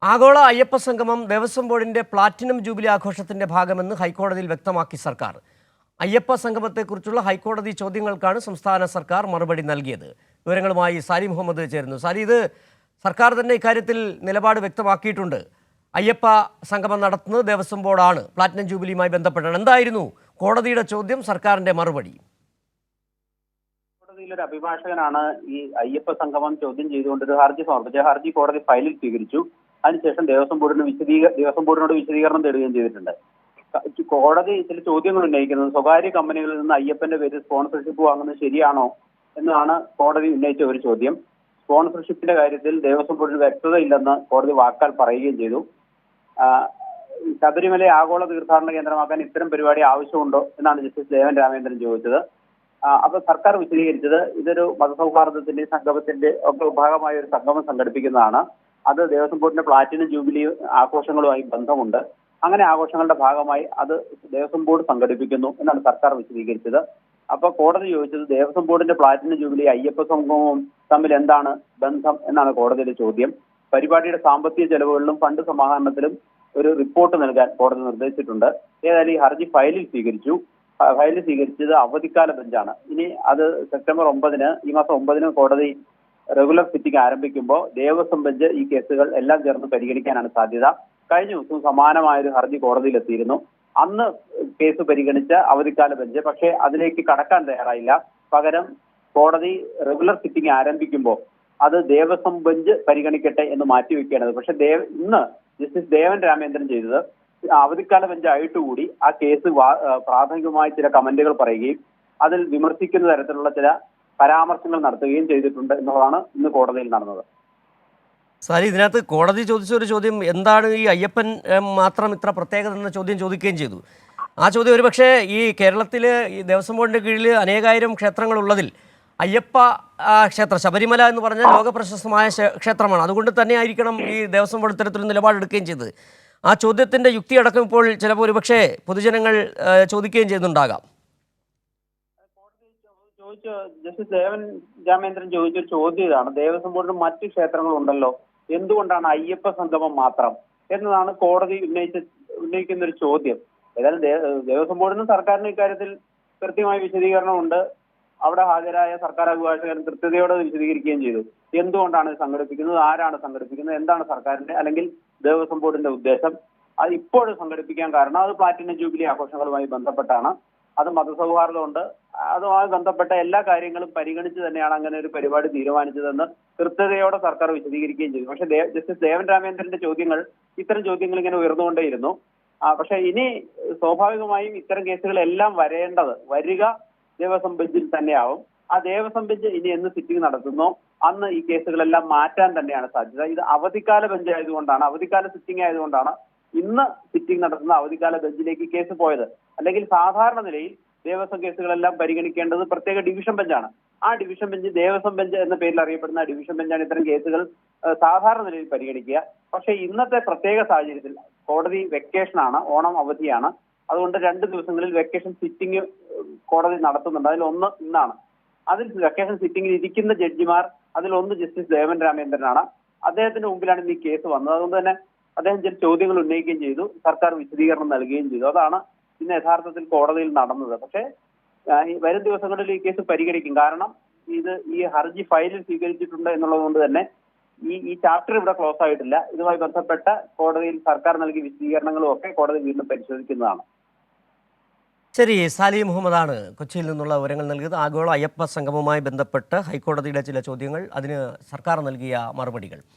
ആഗോള അയ്യപ്പ സംഗമം ദേവസ്വം ബോർഡിന്റെ പ്ലാറ്റിനം ജൂബിലി ആഘോഷത്തിന്റെ ഭാഗമെന്ന് ഹൈക്കോടതിയിൽ വ്യക്തമാക്കി സർക്കാർ. അയ്യപ്പ സംഗമത്തെക്കുറിച്ചുള്ള ഹൈക്കോടതി ചോദ്യങ്ങൾക്കാണ് സംസ്ഥാന സർക്കാർ മറുപടി നൽകിയത്. വിവരങ്ങളുമായി സാലി മുഹമ്മദ് ചേരുന്നു. സാലി, ഇത് സർക്കാർ തന്നെ ഇക്കാര്യത്തിൽ നിലപാട് വ്യക്തമാക്കിയിട്ടുണ്ട്. അയ്യപ്പ സംഗമം നടത്തുന്നത് ദേവസ്വം ബോർഡാണ്, പ്ലാറ്റിനം ജൂബിലിയുമായി ബന്ധപ്പെട്ടാണ്. എന്തായിരുന്നു കോടതിയുടെ ചോദ്യം, സർക്കാരിന്റെ മറുപടി? കോടതിയിലൊരു അഭിഭാഷകനാണ് ഈ അയ്യപ്പ സംഗമം ചോദ്യം ചെയ്തുകൊണ്ടൊരു ഹർജി സമർപ്പിച്ചത്. ഹർജി കോടതി ഫയലിൽ സ്വീകരിച്ചു. അതിനുശേഷം ദേവസ്വം ബോർഡിനോട് വിശദീകരണം തേടുകയും ചെയ്തിട്ടുണ്ട്. കോടതി ചില ചോദ്യങ്ങൾ ഉന്നയിക്കുന്നത് സ്വകാര്യ കമ്പനികളിൽ നിന്ന് അയ്യപ്പന്റെ പേരിൽ സ്പോൺസർഷിപ്പ് വാങ്ങുന്നത് ശരിയാണോ എന്നാണ് കോടതി ഉന്നയിച്ച ഒരു ചോദ്യം. സ്പോൺസർഷിപ്പിന്റെ കാര്യത്തിൽ ദേവസ്വം ബോർഡിന് വ്യക്തതയില്ലെന്ന് കോടതി വാക്കാൽ പറയുകയും ചെയ്തു. ശബരിമലയെ ആഗോള തീർത്ഥാടന കേന്ദ്രമാക്കാൻ ഇത്തരം പരിപാടി ആവശ്യമുണ്ടോ എന്നാണ് ജസ്റ്റിസ് ദേവൻ രാമേന്ദ്രൻ ചോദിച്ചത്. അപ്പൊ സർക്കാർ വിശദീകരിച്ചത് ഇതൊരു മതസൗഹാർദ്ദത്തിന്റെ സംഗമത്തിന്റെ ഒക്കെ ഭാഗമായ ഒരു സംഗമം സംഘടിപ്പിക്കുന്നതാണ്. അത് ദേവസ്വം ബോർഡിന്റെ പ്ലാറ്റിനം ജൂബിലി ആഘോഷങ്ങളുമായി ബന്ധമുണ്ട്. അങ്ങനെ ആഘോഷങ്ങളുടെ ഭാഗമായി അത് ദേവസ്വം ബോർഡ് സംഘടിപ്പിക്കുന്നു എന്നാണ് സർക്കാർ വിശദീകരിച്ചത്. അപ്പൊ കോടതി ചോദിച്ചത് ദേവസ്വം ബോർഡിന്റെ പ്ലാറ്റിനം ജൂബിലി അയ്യപ്പ സംഗമവും തമ്മിൽ എന്താണ് ബന്ധം എന്നാണ് കോടതിയുടെ ചോദ്യം. പരിപാടിയുടെ സാമ്പത്തിക ചെലവുകളിലും ഫണ്ട് സമാഹരണത്തിലും ഒരു റിപ്പോർട്ട് നൽകാൻ കോടതി നിർദ്ദേശിച്ചിട്ടുണ്ട്. ഏതായാലും ഈ ഹർജി ഫയലിൽ സ്വീകരിച്ചത് അവധിക്കാല ബെഞ്ചാണ്. ഇനി അത് സെപ്റ്റംബർ 9-ന്, ഈ മാസം 9-ന് കോടതി റെഗുലർ സിറ്റിംഗ് ആരംഭിക്കുമ്പോൾ ദേവസ്വം ബെഞ്ച് ഈ കേസുകൾ എല്ലാം ചേർന്ന് പരിഗണിക്കാനാണ് സാധ്യത. കഴിഞ്ഞ ദിവസവും സമാനമായൊരു ഹർജി കോടതിയിലെത്തിയിരുന്നു. അന്ന് കേസ് പരിഗണിച്ച അവധിക്കാല ബെഞ്ച് പക്ഷേ അതിലേക്ക് കടക്കാൻ തയ്യാറായില്ല. പകരം കോടതി റെഗുലർ സിറ്റിംഗ് ആരംഭിക്കുമ്പോൾ അത് ദേവസ്വം ബെഞ്ച് പരിഗണിക്കട്ടെ എന്ന് മാറ്റിവെക്കുകയാണ്. പക്ഷെ ഇന്ന് ജസ്റ്റിസ് ദേവൻ രാമേന്ദ്രൻ ചെയ്തത് അവധിക്കാല ബെഞ്ച് ആയിട്ടുകൂടി ആ കേസ് പ്രാഥമികമായി ചില കമന്റുകൾ പറയുകയും അതിൽ വിമർശിക്കുന്ന തരത്തിലുള്ള ചില പരാമർശങ്ങൾ നടത്തുകയും ചെയ്തിട്ടുണ്ട് എന്നുള്ളതാണ് ഇന്ന് കോടതിയിൽ നടന്നത്. സാലി, ഇതിനകത്ത് കോടതി ചോദിച്ച ഒരു ചോദ്യം, എന്താണ് ഈ അയ്യപ്പൻ മാത്രം ഇത്ര പ്രത്യേകത എന്ന ചോദ്യം ചോദിക്കുകയും ചെയ്തു. ആ ചോദ്യം ഒരുപക്ഷെ ഈ കേരളത്തിൽ ഈ ദേവസ്വം ബോർഡിൻ്റെ കീഴിൽ അനേകായിരം ക്ഷേത്രങ്ങളുള്ളതിൽ അയ്യപ്പ ക്ഷേത്രം, ശബരിമല എന്ന് പറഞ്ഞാൽ ലോകപ്രശസ്തമായ ക്ഷേത്രമാണ്. അതുകൊണ്ട് തന്നെ ആയിരിക്കണം ഈ ദേവസ്വം ബോർഡ് ഇത്തരത്തിലൊരു നിലപാടെടുക്കുകയും ചെയ്തത്. ആ ചോദ്യത്തിൻ്റെ യുക്തിയടക്കം ഇപ്പോൾ ചിലപ്പോൾ ഒരുപക്ഷെ പൊതുജനങ്ങൾ ചോദിക്കുകയും ചെയ്യുന്നുണ്ടാകാം. ജസ്റ്റിസ് ദേവൻ രാമേന്ദ്രൻ ചോദിച്ചൊരു ചോദ്യം ഇതാണ്: ദേവസ്വം ബോർഡിന് മറ്റ് ക്ഷേത്രങ്ങളുണ്ടല്ലോ, എന്തുകൊണ്ടാണ് അയ്യപ്പ സംഗമം മാത്രം എന്നതാണ് കോടതി ഉന്നയിക്കുന്ന ഒരു ചോദ്യം. ഏതായാലും ദേവസ്വം ബോർഡിനും സർക്കാരിനും ഇക്കാര്യത്തിൽ കൃത്യമായ വിശദീകരണമുണ്ട്. അവിടെ ഹാജരായ സർക്കാർ അഭിഭാഷകൻ കൃത്യതയോടെ വിശദീകരിക്കുകയും ചെയ്തു. എന്തുകൊണ്ടാണ് ഇത് സംഘടിപ്പിക്കുന്നത്, ആരാണ് സംഘടിപ്പിക്കുന്നത്, എന്താണ് സർക്കാരിന്റെ അല്ലെങ്കിൽ ദേവസ്വം ബോർഡിന്റെ ഉദ്ദേശം. അത് ഇപ്പോഴും സംഘടിപ്പിക്കാൻ കാരണം അത് പ്ലാറ്റിനം ജൂബിലി ആഘോഷങ്ങളുമായി ബന്ധപ്പെട്ടാണ്. അത് മതസൗഹാർദ്ദമുണ്ട്, അതുമായി ബന്ധപ്പെട്ട എല്ലാ കാര്യങ്ങളും പരിഗണിച്ച് തന്നെയാണ് അങ്ങനെ ഒരു പരിപാടി തീരുമാനിച്ചതെന്ന് കൃത്യതയോടെ സർക്കാർ വിശദീകരിക്കുകയും ചെയ്തു. പക്ഷേ ജസ്റ്റിസ് ദേവൻ രാമേന്ദ്രന്റെ ഇത്തരം ചോദ്യങ്ങൾ ഇങ്ങനെ ഉയർന്നുകൊണ്ടേയിരുന്നു. പക്ഷെ ഇനി സ്വാഭാവികമായും ഇത്തരം കേസുകളെല്ലാം വരിക ദേവസ്വം ബെഞ്ചിൽ തന്നെയാവും. ആ ദേവസ്വം ബെഞ്ച് ഇനി എന്ന് സിറ്റിംഗ് നടത്തുന്നോ അന്ന് ഈ കേസുകളെല്ലാം മാറ്റാൻ തന്നെയാണ് സാധ്യത. ഇത് അവധിക്കാല ബെഞ്ച് ആയതുകൊണ്ടാണ്, അവധിക്കാല സിറ്റിംഗ് ആയതുകൊണ്ടാണ് ഇന്ന് സിറ്റിംഗ് നടത്തുന്ന അവധിക്കാല ബെഞ്ചിലേക്ക് കേസ് പോയത്. അല്ലെങ്കിൽ സാധാരണ നിലയിൽ ദേവസ്വം കേസുകളെല്ലാം പരിഗണിക്കേണ്ടത് പ്രത്യേക ഡിവിഷൻ ബെഞ്ചാണ്. ആ ഡിവിഷൻ ബെഞ്ച്, ദേവസ്വം ബെഞ്ച് എന്ന പേരിൽ അറിയപ്പെടുന്ന ഡിവിഷൻ ബെഞ്ചാണ് ഇത്തരം കേസുകൾ സാധാരണ നിലയിൽ പരിഗണിക്കുക. പക്ഷേ ഇന്നത്തെ പ്രത്യേക സാഹചര്യത്തിൽ കോടതി വെക്കേഷനാണ്, ഓണം അവധിയാണ്. അതുകൊണ്ട് 2 ദിവസങ്ങളിൽ വെക്കേഷൻ സിറ്റിംഗ് കോടതി നടത്തുന്നുണ്ട്. അതിലൊന്ന് ഇന്നാണ്. അതിൽ വെക്കേഷൻ സിറ്റിംഗിൽ ഇരിക്കുന്ന ജഡ്ജിമാർ അതിലൊന്ന് ജസ്റ്റിസ് ദേവൻ രാമേന്ദ്രനാണ്. അദ്ദേഹത്തിന്റെ മുമ്പിലാണ് ഇന്ന് ഈ കേസ് വന്നത്. അതുകൊണ്ട് തന്നെ അദ്ദേഹം ചില ചോദ്യങ്ങൾ ഉന്നയിക്കുകയും ചെയ്തു, സർക്കാർ വിശദീകരണം നൽകുകയും ചെയ്തു. അതാണ് ഇന്ന് യഥാർത്ഥത്തിൽ കോടതിയിൽ നടന്നത്. പക്ഷേ വരും ദിവസങ്ങളിൽ ഈ കേസ് പരിഗണിക്കും. കാരണം ഈ ഹർജി ഫയലിൽ സ്വീകരിച്ചിട്ടുണ്ട് എന്നുള്ളത് കൊണ്ട് തന്നെ ഈ ചാപ്റ്റർ ഇവിടെ ക്ലോസ് ആയിട്ടില്ല. ഇതുമായി ബന്ധപ്പെട്ട കോടതിയിൽ സർക്കാർ നൽകിയ വിശദീകരണങ്ങളും ഒക്കെ കോടതി വീണ്ടും പരിശോധിക്കുന്നതാണ്. ശരി, സാലി മുഹമ്മദാണ് കൊച്ചിയിൽ നിന്നുള്ള വിവരങ്ങൾ നൽകിയത്. ആഗോള അയ്യപ്പ സംഗമവുമായി ബന്ധപ്പെട്ട് ഹൈക്കോടതിയുടെ ചില ചോദ്യങ്ങൾ, അതിന് സർക്കാർ നൽകിയ മറുപടികൾ.